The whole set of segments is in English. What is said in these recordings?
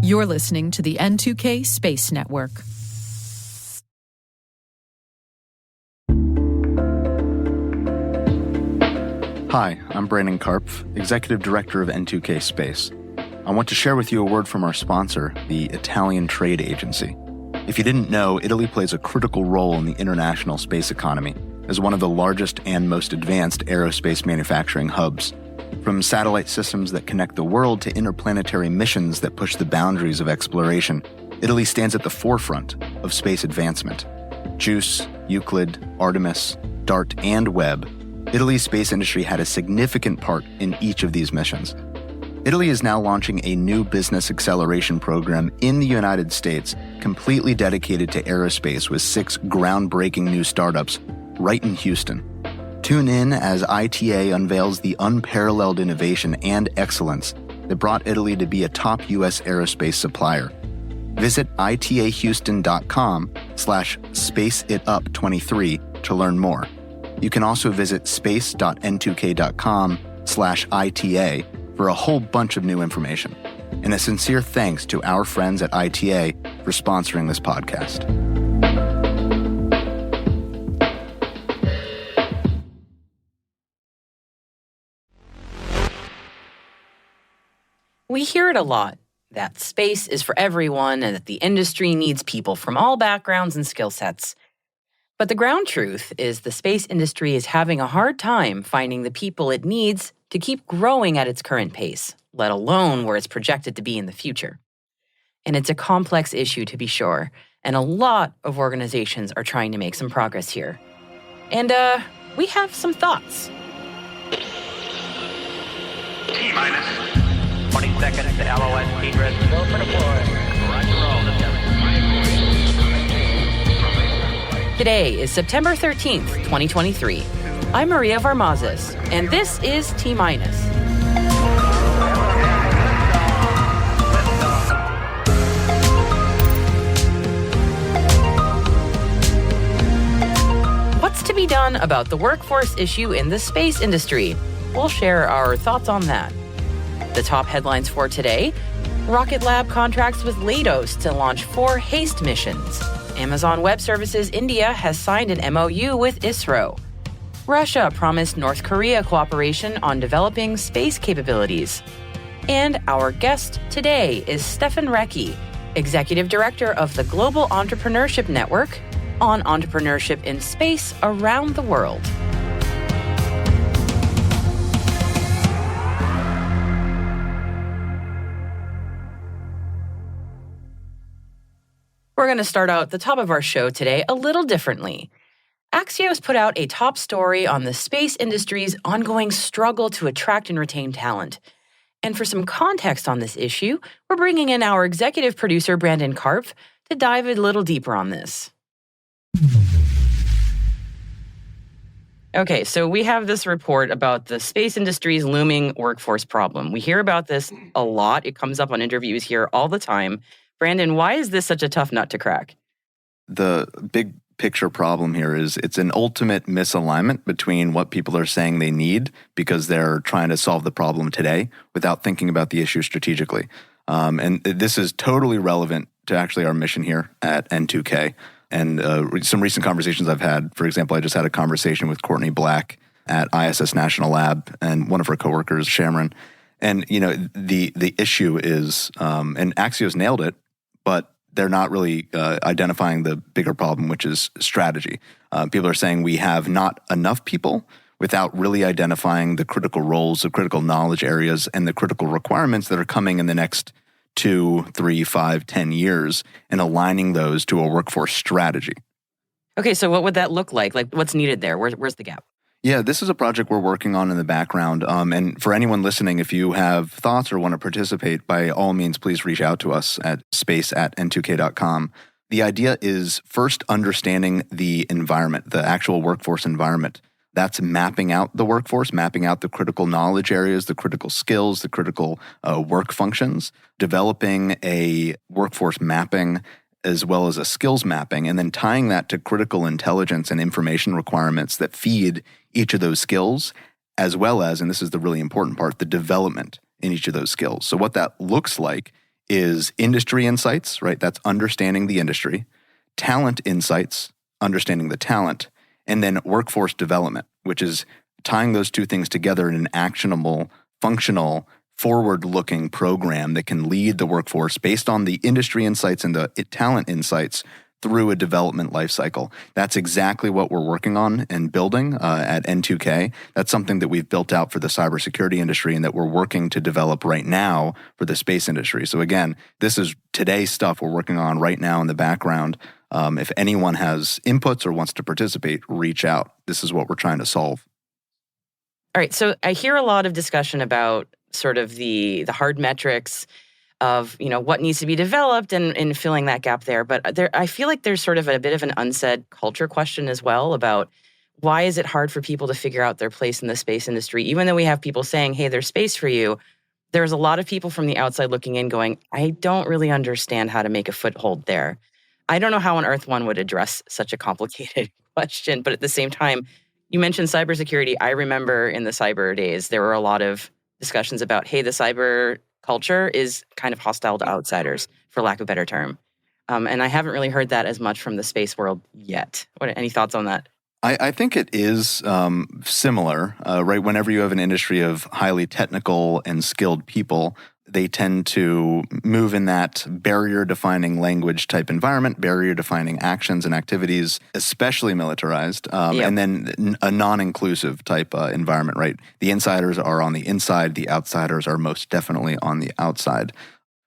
You're listening to the N2K Space Network. Hi, I'm Brandon Karpf, Executive Director of N2K Space. I want to share with you a word from our sponsor, the Italian Trade Agency. If you didn't know, Italy plays a critical role in the international space economy as one of the largest and most advanced aerospace manufacturing hubs. From satellite systems that connect the world to interplanetary missions that push the boundaries of exploration, Italy stands at the forefront of space advancement. JUICE, Euclid, Artemis, DART, and Webb, Italy's space industry had a significant part in each of these missions. Italy is now launching a new business acceleration program in the United States completely dedicated to aerospace with 6 groundbreaking new startups right in Houston. Tune in as ITA unveils the unparalleled innovation and excellence that brought Italy to be a top U.S. aerospace supplier. Visit itahouston.com/spaceitup23 to learn more. You can also visit space.n2k.com/ITA for a whole bunch of new information. And a sincere thanks to our friends at ITA for sponsoring this podcast. We hear it a lot, that space is for everyone and that the industry needs people from all backgrounds and skill sets. But the ground truth is the space industry is having a hard time finding the people it needs to keep growing at its current pace, let alone where it's projected to be in the future. And it's a complex issue, to be sure, and a lot of organizations are trying to make some progress here. And we have some thoughts. T-minus 20 seconds to LOS speed rest. Go for deploy. Roger roll. Today is September 13th, 2023. I'm Maria Varmazes, and this is T-minus. What's to be done about the workforce issue in the space industry? We'll share our thoughts on that. The top headlines for today: Rocket Lab contracts with Leidos to launch 4 HASTE missions. Amazon Web Services India has signed an MOU with ISRO. Russia promised North Korea cooperation on developing space capabilities. And our guest today is Stephan Reckie, Executive Director of the Global Entrepreneurship Network, on entrepreneurship in space around the world. We're going to start out the top of our show today a little differently. Axios put out a top story on the space industry's ongoing struggle to attract and retain talent. And for some context on this issue, we're bringing in our executive producer, Brandon Karpf, to dive a little deeper on this. Okay, so we have this report about the space industry's looming workforce problem. We hear about this a lot. It comes up on interviews here all the time. Brandon, why is this such a tough nut to crack? The big picture problem here is it's an ultimate misalignment between what people are saying they need because they're trying to solve the problem today without thinking about the issue strategically. And this is totally relevant to actually our mission here at N2K. And some recent conversations I've had, for example, I just had a conversation with Courtney Black at ISS National Lab and one of her coworkers, Shamron. And, you know, the issue is, and Axios nailed it, but they're not really identifying the bigger problem, which is strategy. People are saying we have not enough people without really identifying the critical roles, the critical knowledge areas, and the critical requirements that are coming in the next 2, 3, 5, 10 years and aligning those to a workforce strategy. Okay, so what would that look like? Like, what's needed there? Where's the gap? Yeah, this is a project we're working on in the background. And for anyone listening, if you have thoughts or want to participate, by all means, please reach out to us at space@n2k.com. The idea is first understanding the environment, the actual workforce environment. That's mapping out the workforce, mapping out the critical knowledge areas, the critical skills, the critical work functions, developing a workforce mapping as well as a skills mapping, and then tying that to critical intelligence and information requirements that feed each of those skills, as well as, and this is the really important part, the development in each of those skills. So what that looks like is industry insights, right? That's understanding the industry, talent insights, understanding the talent, and then workforce development, which is tying those two things together in an actionable, functional, forward-looking program that can lead the workforce based on the industry insights and the talent insights through a development lifecycle. That's exactly what we're working on and building at N2K. That's something that we've built out for the cybersecurity industry and that we're working to develop right now for the space industry. So again, this is today's stuff we're working on right now in the background. If anyone has inputs or wants to participate, reach out. This is what we're trying to solve. All right, so I hear a lot of discussion about sort of the hard metrics of, what needs to be developed and filling that gap there. But I feel like there's sort of a bit of an unsaid culture question as well about why is it hard for people to figure out their place in the space industry? Even though we have people saying, hey, there's space for you, there's a lot of people from the outside looking in going, I don't really understand how to make a foothold there. I don't know how on earth one would address such a complicated question. But at the same time, you mentioned cybersecurity. I remember in the cyber days, there were a lot of discussions about, hey, the cyber culture is kind of hostile to outsiders, for lack of a better term. And I haven't really heard that as much from the space world yet. Any thoughts on that? I think it is similar, right? Whenever you have an industry of highly technical and skilled people, they tend to move in that barrier-defining language type environment, barrier-defining actions and activities, especially militarized, and then a non-inclusive type environment, right? The insiders are on the inside, the outsiders are most definitely on the outside.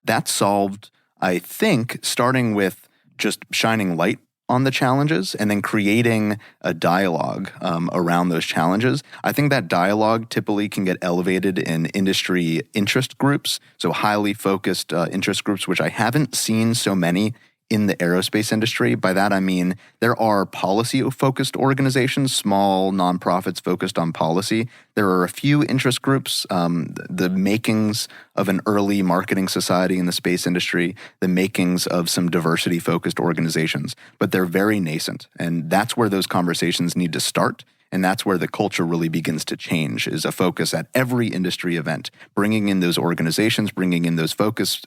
That's solved, I think, starting with just shining light on the challenges and then creating a dialogue around those challenges. I think that dialogue typically can get elevated in industry interest groups, so highly focused interest groups, which I haven't seen so many in the aerospace industry. By that, I mean there are policy-focused organizations, small nonprofits focused on policy. There are a few interest groups, the makings of an early marketing society in the space industry, the makings of some diversity-focused organizations, but they're very nascent. And that's where those conversations need to start. And that's where the culture really begins to change, is a focus at every industry event, bringing in those organizations, bringing in those focused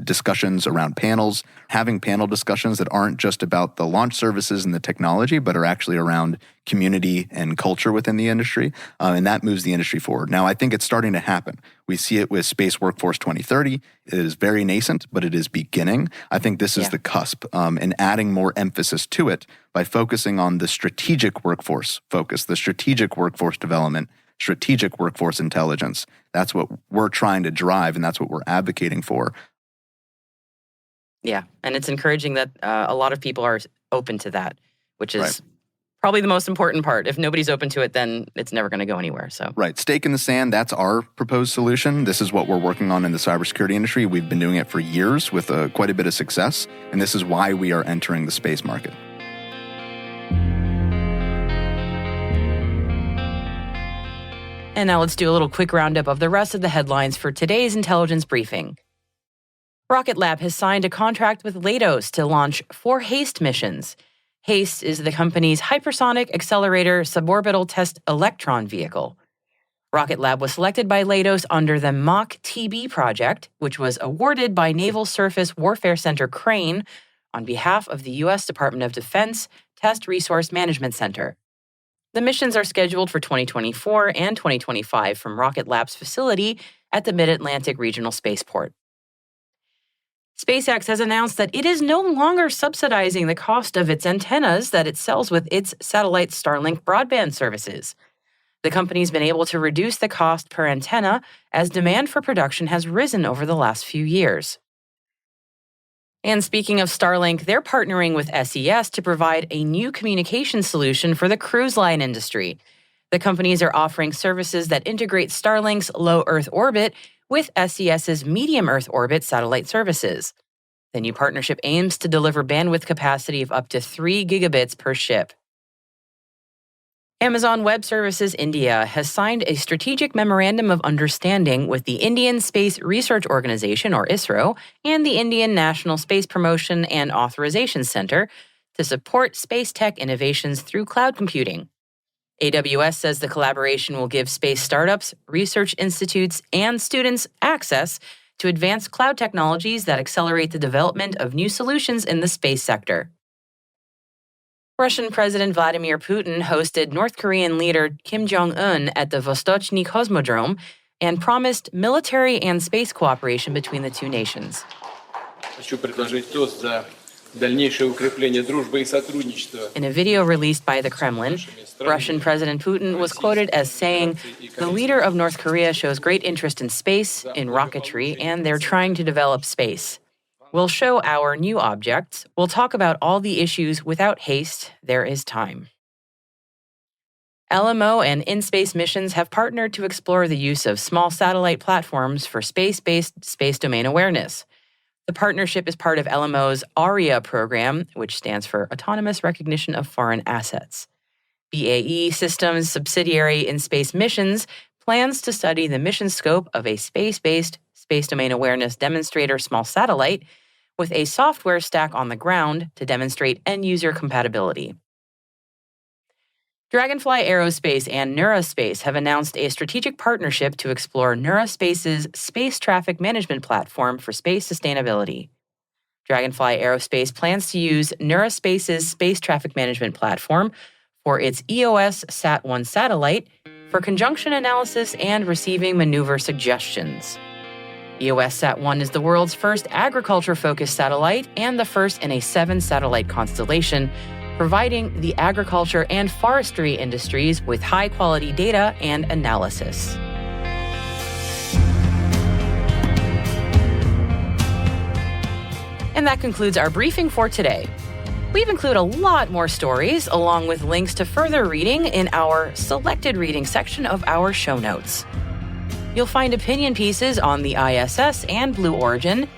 discussions around panels, having panel discussions that aren't just about the launch services and the technology, but are actually around community and culture within the industry. And that moves the industry forward. Now, I think it's starting to happen. We see it with Space Workforce 2030. It is very nascent, but it is beginning. I think this is the cusp, and adding more emphasis to it by focusing on the strategic workforce focus, the strategic workforce development, strategic workforce intelligence. That's what we're trying to drive, and that's what we're advocating for. Yeah, and it's encouraging that a lot of people are open to that, which is probably the most important part. If nobody's open to it, then it's never going to go anywhere. So right, stake in the sand, that's our proposed solution. This is what we're working on in the cybersecurity industry. We've been doing it for years with quite a bit of success, and this is why we are entering the space market. And now let's do a little quick roundup of the rest of the headlines for today's intelligence briefing. Rocket Lab has signed a contract with Leidos to launch 4 HASTE missions. HASTE is the company's hypersonic accelerator suborbital test electron vehicle. Rocket Lab was selected by Leidos under the MACH-TB project, which was awarded by Naval Surface Warfare Center Crane on behalf of the U.S. Department of Defense Test Resource Management Center. The missions are scheduled for 2024 and 2025 from Rocket Lab's facility at the Mid-Atlantic Regional Spaceport. SpaceX has announced that it is no longer subsidizing the cost of its antennas that it sells with its satellite Starlink broadband services. The company's been able to reduce the cost per antenna as demand for production has risen over the last few years. And speaking of Starlink, they're partnering with SES to provide a new communication solution for the cruise line industry. The companies are offering services that integrate Starlink's low Earth orbit with SES's medium Earth orbit satellite services. The new partnership aims to deliver bandwidth capacity of up to 3 gigabits per ship. Amazon Web Services India has signed a strategic memorandum of understanding with the Indian Space Research Organization, or ISRO, and the Indian National Space Promotion and Authorization Center to support space tech innovations through cloud computing. AWS says the collaboration will give space startups, research institutes, and students access to advanced cloud technologies that accelerate the development of new solutions in the space sector. Russian President Vladimir Putin hosted North Korean leader Kim Jong-un at the Vostochny Cosmodrome and promised military and space cooperation between the two nations. In a video released by the Kremlin, Russian President Putin was quoted as saying, "The leader of North Korea shows great interest in space, in rocketry, and they're trying to develop space. We'll show our new objects. We'll talk about all the issues without haste. There is time." LMO and in-space missions have partnered to explore the use of small satellite platforms for space-based space domain awareness. The partnership is part of LMO's AUREA program, which stands for Autonomous Recognition of Foreign Assets. BAE Systems' subsidiary in Space Missions plans to study the mission scope of a space-based space domain awareness demonstrator small satellite with a software stack on the ground to demonstrate end-user compatibility. Dragonfly Aerospace and Neuraspace have announced a strategic partnership to explore Neuraspace's space traffic management platform for space sustainability. Dragonfly Aerospace plans to use Neuraspace's space traffic management platform for its EOS Sat-1 satellite for conjunction analysis and receiving maneuver suggestions. EOS Sat-1 is the world's first agriculture-focused satellite and the first in a 7-satellite constellation, providing the agriculture and forestry industries with high-quality data and analysis. And that concludes our briefing for today. We've included a lot more stories, along with links to further reading in our selected reading section of our show notes. You'll find opinion pieces on the ISS and Blue Origin,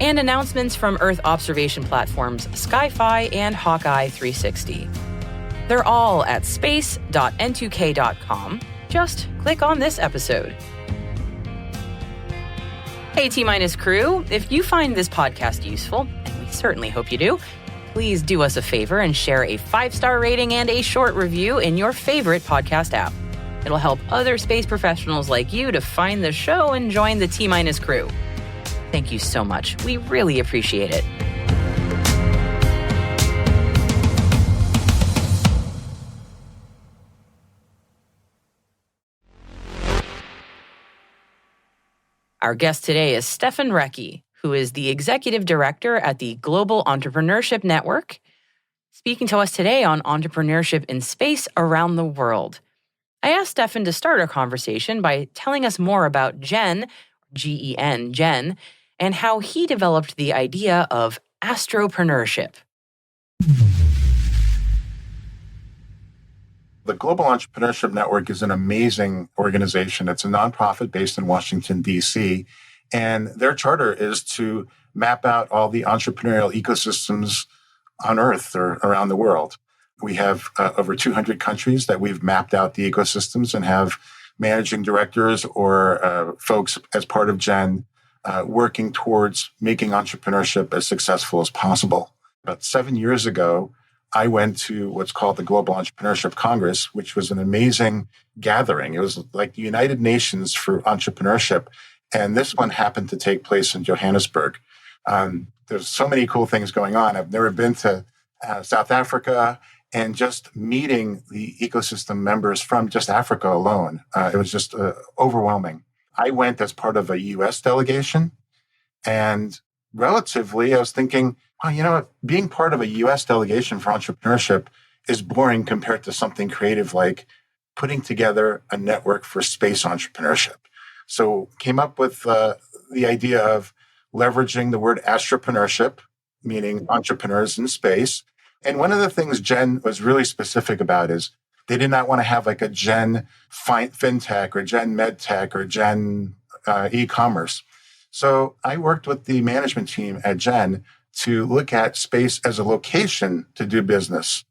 and announcements from Earth observation platforms Sky-Fi and Hawkeye 360. They're all at space.n2k.com. Just click on this episode. Hey T-Minus crew, if you find this podcast useful, and we certainly hope you do, please do us a favor and share a 5-star rating and a short review in your favorite podcast app. It'll help other space professionals like you to find the show and join the T-Minus crew. Thank you so much. We really appreciate it. Our guest today is Stephan Reckie, who is the Executive Director at the Global Entrepreneurship Network, speaking to us today on entrepreneurship in space around the world. I asked Stephan to start our conversation by telling us more about GEN, G-E-N, and how he developed the idea of astropreneurship. The Global Entrepreneurship Network is an amazing organization. It's a nonprofit based in Washington, D.C., and their charter is to map out all the entrepreneurial ecosystems on Earth or around the world. We have over 200 countries that we've mapped out the ecosystems and have managing directors or folks as part of GEN working towards making entrepreneurship as successful as possible. About 7 years ago, I went to what's called the Global Entrepreneurship Congress, which was an amazing gathering. It was like the United Nations for entrepreneurship. And this one happened to take place in Johannesburg. There's so many cool things going on. I've never been to South Africa, and just meeting the ecosystem members from just Africa alone, it was just overwhelming. I went as part of a U.S. delegation, and relatively, I was thinking, well, you know what? Being part of a U.S. delegation for entrepreneurship is boring compared to something creative like putting together a network for space entrepreneurship. So came up with the idea of leveraging the word astropreneurship, meaning entrepreneurs in space. And one of the things GEN was really specific about is they did not want to have like a GEN fintech or GEN medtech or GEN e-commerce. So I worked with the management team at GEN to look at space as a location to do business.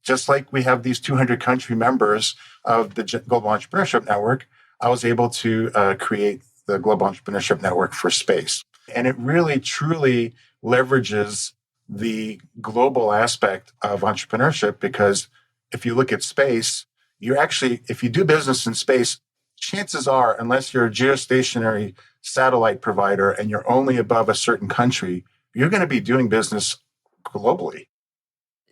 Just like we have these 200 country members of the Global Entrepreneurship Network, I was able to create the Global Entrepreneurship Network for space. And it really, truly leverages the global aspect of entrepreneurship, because if you look at space, you're actually, if you do business in space, chances are, unless you're a geostationary satellite provider and you're only above a certain country, you're going to be doing business globally.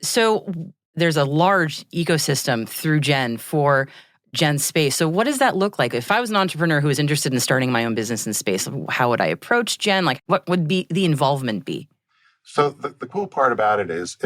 So there's a large ecosystem through Gen for Gen Space. So what does that look like? If I was an entrepreneur who was interested in starting my own business in space, how would I approach Gen? Like, what would be the involvement be? So the cool part about it is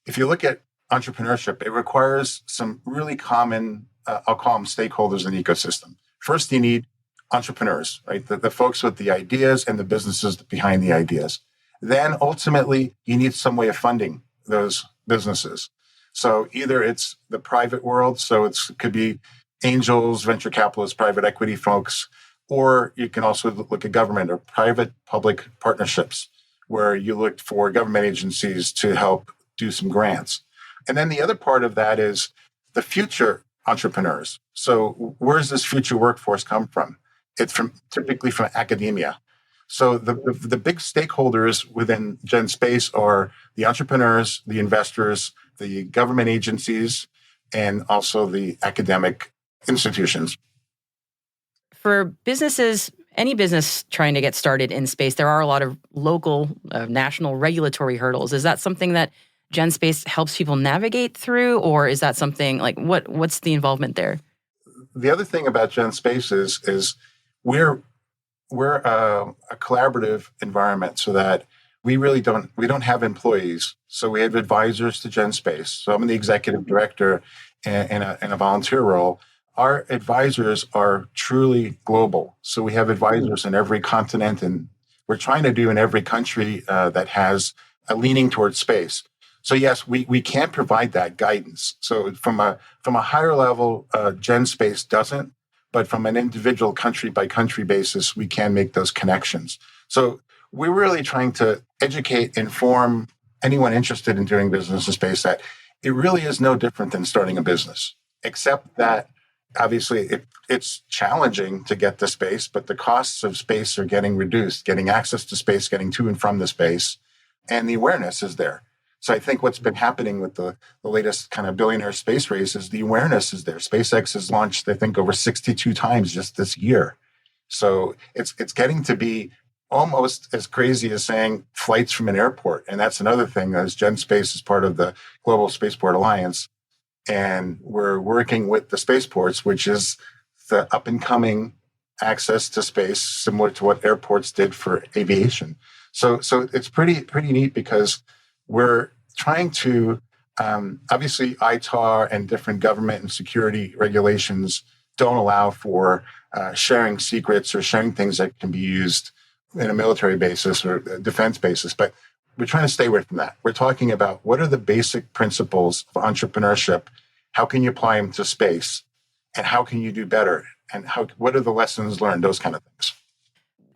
if you look at entrepreneurship, it requires some really common, I'll call them stakeholders in the ecosystem. First, you need entrepreneurs, right? The folks with the ideas and the businesses behind the ideas. Then ultimately, you need some way of funding those businesses. So either it's the private world, so it could be angels, venture capitalists, private equity folks, or you can also look at government or private-public partnerships, where you look for government agencies to help do some grants. And then the other part of that is the future entrepreneurs. So where does this future workforce come from? It's typically from academia. So the big stakeholders within Gen Space are the entrepreneurs, the investors, the government agencies, and also the academic institutions. For businesses, any business trying to get started in space, there are a lot of local, national regulatory hurdles. Is that something that Gen Space helps people navigate through, or is that something like what's the involvement there? The other thing about Gen Space is we're a collaborative environment, so that we don't have employees. So we have advisors to Gen Space. So I'm the executive director in a volunteer role. Our advisors are truly global. So we have advisors in every continent, and we're trying to do in every country that has a leaning towards space. So yes, we can provide that guidance. So from a higher level, Gen Space doesn't, but from an individual country by country basis, we can make those connections. So we're really trying to educate, inform anyone interested in doing business in space that it really is no different than starting a business, except that obviously it's challenging to get to space, but the costs of space are getting reduced, getting access to space, getting to and from the space, and the awareness is there. So I think what's been happening with the latest kind of billionaire space race is the awareness is there. SpaceX has launched, I think, over 62 times just this year. So it's getting to be almost as crazy as saying flights from an airport. And that's another thing, as Gen Space is part of the Global Spaceport Alliance. And we're working with the spaceports, which is the up and coming access to space, similar to what airports did for aviation. So it's pretty neat, because we're trying to, obviously ITAR and different government and security regulations don't allow for sharing secrets or sharing things that can be used in a military basis or a defense basis. But we're trying to stay away from that. We're talking about what are the basic principles of entrepreneurship? How can you apply them to space? And how can you do better? And what are the lessons learned? Those kind of things.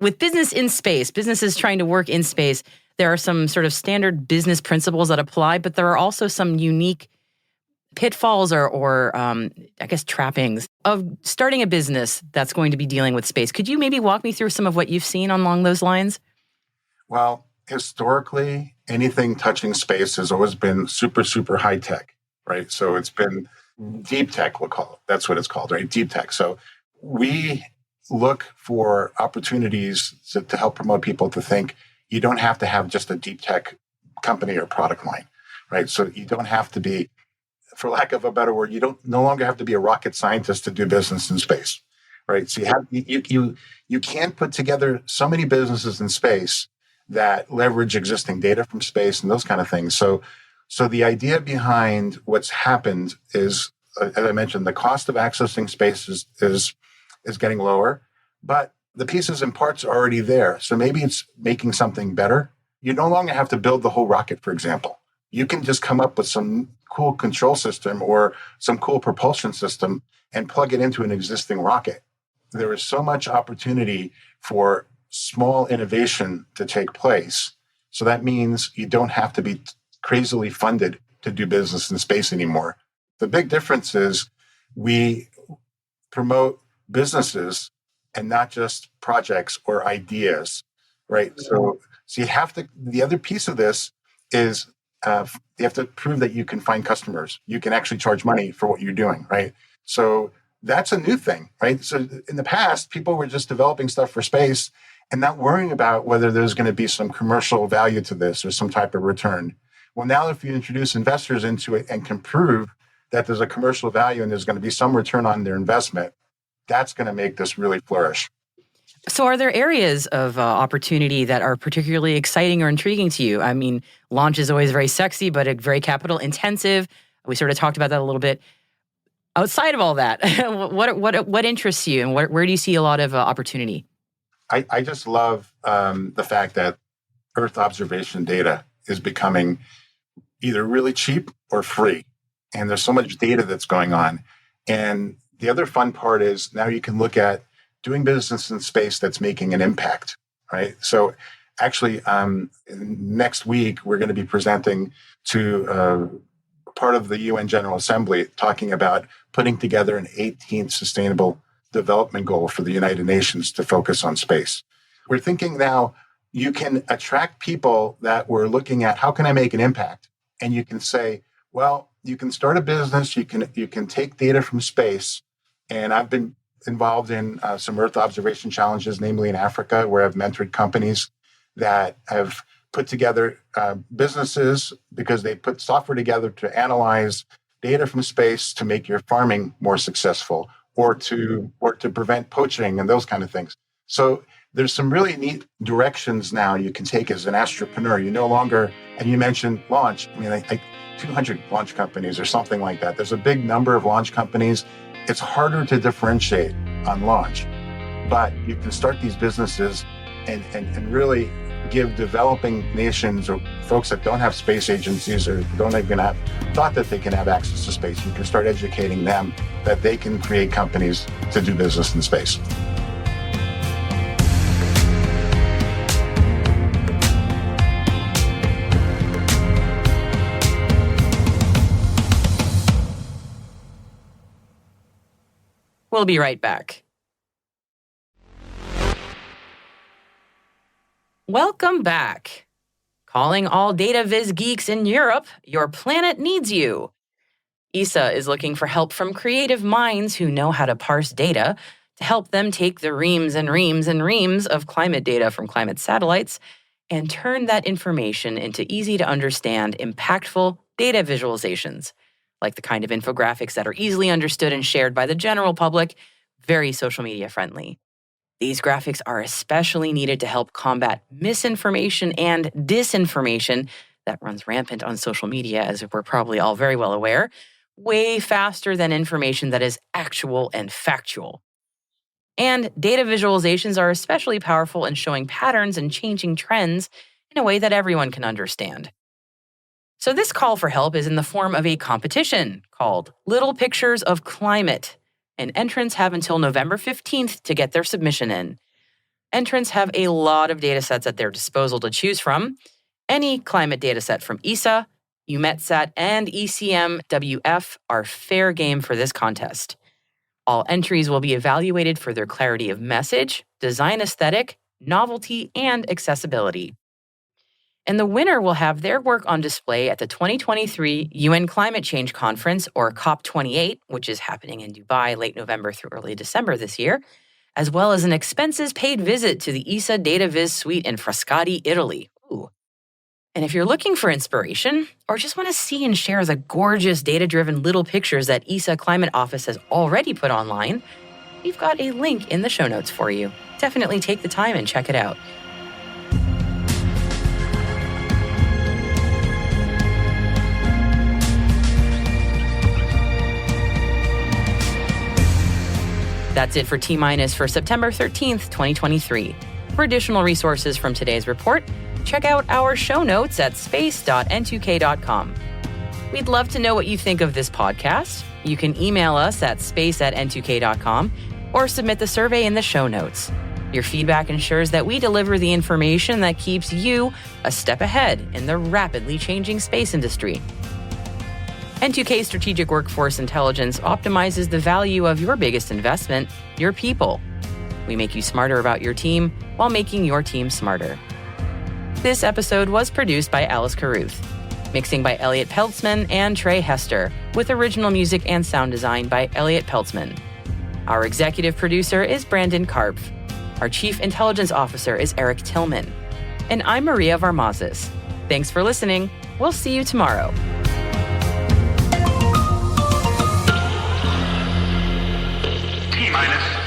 With business in space, businesses trying to work in space, there are some sort of standard business principles that apply, but there are also some unique pitfalls or I guess trappings of starting a business that's going to be dealing with space. Could you maybe walk me through some of what you've seen along those lines? Well, historically, anything touching space has always been super, super high tech, right? So it's been deep tech, we'll call it. That's what it's called, right? Deep tech. So we look for opportunities to help promote people to think you don't have to have just a deep tech company or product line, right? So you don't have to be, for lack of a better word, no longer have to be a rocket scientist to do business in space, right? So you can put together so many businesses in space that leverage existing data from space and those kind of things. So the idea behind what's happened is, as I mentioned, the cost of accessing space is getting lower, but the pieces and parts are already there. So maybe it's making something better. You no longer have to build the whole rocket, for example. You can just come up with some cool control system or some cool propulsion system and plug it into an existing rocket. There is so much opportunity for small innovation to take place. So that means you don't have to be crazily funded to do business in space anymore. The big difference is we promote businesses and not just projects or ideas, right? So you have to, the other piece of this is you have to prove that you can find customers. You can actually charge money for what you're doing, right? So that's a new thing, right? So in the past, people were just developing stuff for space and not worrying about whether there's going to be some commercial value to this or some type of return. Well, now if you introduce investors into it and can prove that there's a commercial value and there's going to be some return on their investment, that's going to make this really flourish. So are there areas of opportunity that are particularly exciting or intriguing to you? I mean, launch is always very sexy, but very capital intensive. We sort of talked about that a little bit. Outside of all that, what interests you and where do you see a lot of opportunity? I just love the fact that Earth observation data is becoming either really cheap or free. And there's so much data that's going on. And the other fun part is now you can look at doing business in space that's making an impact, right? So actually, next week, we're going to be presenting to part of the UN General Assembly talking about putting together an 18th Sustainable Development Goal for the United Nations to focus on space. We're thinking now you can attract people that were looking at how can I make an impact? And you can say, well, you can start a business, you can take data from space. And I've been involved in some Earth observation challenges, namely in Africa, where I've mentored companies that have put together businesses because they put software together to analyze data from space to make your farming more successful or to prevent poaching and those kind of things. So there's some really neat directions now you can take as an entrepreneur. You no longer, and you mentioned launch, I mean, like 200 launch companies or something like that. There's a big number of launch companies. It's harder to differentiate on launch, but you can start these businesses and really give developing nations or folks that don't have space agencies or don't even have thought that they can have access to space. You can start educating them that they can create companies to do business in space. We'll be right back. Welcome back. Calling all data viz geeks in Europe, your planet needs you. ESA is looking for help from creative minds who know how to parse data to help them take the reams and reams and reams of climate data from climate satellites and turn that information into easy-to-understand, impactful data visualizations, like the kind of infographics that are easily understood and shared by the general public, very social media friendly. These graphics are especially needed to help combat misinformation and disinformation that runs rampant on social media, as we're probably all very well aware, way faster than information that is actual and factual. And data visualizations are especially powerful in showing patterns and changing trends in a way that everyone can understand. So this call for help is in the form of a competition called Little Pictures of Climate, and entrants have until November 15th to get their submission in. Entrants have a lot of data sets at their disposal to choose from. Any climate data set from ESA, EUMETSAT, and ECMWF are fair game for this contest. All entries will be evaluated for their clarity of message, design aesthetic, novelty, and accessibility. And the winner will have their work on display at the 2023 UN Climate Change Conference, or COP28, which is happening in Dubai late November through early December this year, as well as an expenses-paid visit to the ESA DataViz Suite in Frascati, Italy. Ooh. And if you're looking for inspiration, or just want to see and share the gorgeous data-driven little pictures that ESA Climate Office has already put online, we've got a link in the show notes for you. Definitely take the time and check it out. That's it for T-Minus for September 13th, 2023. For additional resources from today's report, check out our show notes at space.n2k.com. We'd love to know what you think of this podcast. You can email us at space@n2k.com or submit the survey in the show notes. Your feedback ensures that we deliver the information that keeps you a step ahead in the rapidly changing space industry. N2K Strategic Workforce Intelligence optimizes the value of your biggest investment, your people. We make you smarter about your team while making your team smarter. This episode was produced by Alice Carruth. Mixing by Elliot Peltzman and Trey Hester, with original music and sound design by Elliot Peltzman. Our executive producer is Brandon Karpf. Our chief intelligence officer is Eric Tillman. And I'm Maria Varmazis. Thanks for listening. We'll see you tomorrow. T-minus